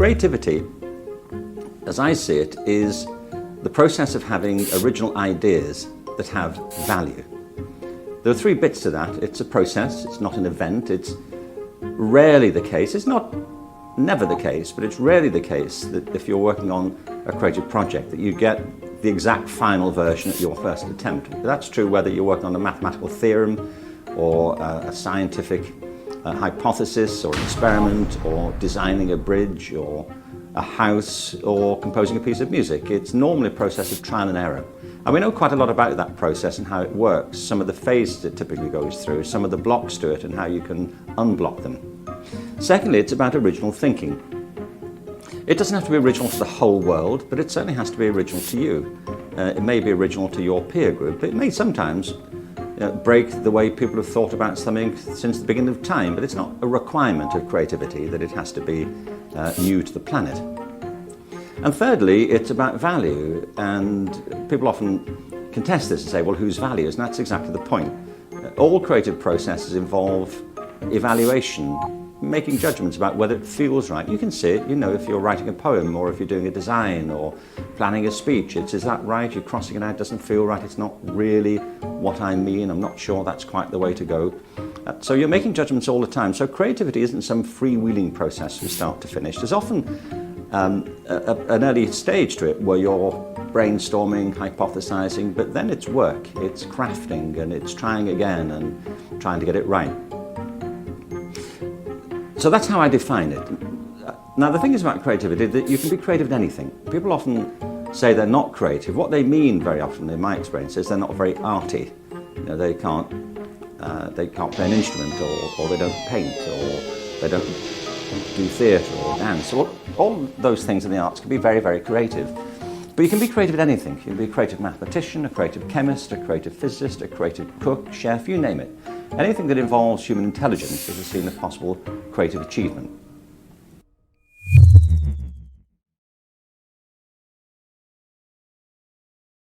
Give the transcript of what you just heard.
creativity, as I see it, is the process of having original ideas that have value. There are three bits to that. It's a process, it's not an event, it's rarely the case, it's not never the case, but it's rarely the case that if you're working on a creative project that you get the exact final version at your first attempt. That's true whether you're working on a mathematical theorem or a scientific hypothesis or an experiment or designing a bridge or a house or composing a piece of music. It's normally a process of trial and error. And we know quite a lot about that process and how it works, some of the phases it typically goes through, some of the blocks to it and how you can unblock them. Secondly, it's about original thinking. It doesn't have to be original to the whole world, but it certainly has to be original to you. It may be original to your peer group. It may sometimes break the way people have thought about something since the beginning of time, but it's not a requirement of creativity that it has to be new to the planet. And thirdly, it's about value, and people often contest this and say, well, whose values? And that's exactly the point. All creative processes involve evaluation, making judgments about whether it feels right. You can see it, you know, if you're writing a poem or if you're doing a design or planning a speech. Is that right? You're crossing it out, it doesn't feel right, it's not really what I mean, I'm not sure that's quite the way to go. So you're making judgments all the time. So creativity isn't some freewheeling process from start to finish. There's often an early stage to it where you're brainstorming, hypothesizing, but then it's work, it's crafting, and it's trying again and trying to get it right. So that's how I define it. Now the thing is about creativity that you can be creative at anything. People often say they're not creative. What they mean very often, in my experience, is they're not very arty. You know, they can't play an instrument, or they don't paint, or they don't do theatre or dance. So all those things in the arts can be very, very creative. But you can be creative at anything. You can be a creative mathematician, a creative chemist, a creative physicist, a creative cook, chef, you name it. Anything that involves human intelligence is seen as possible creative achievement.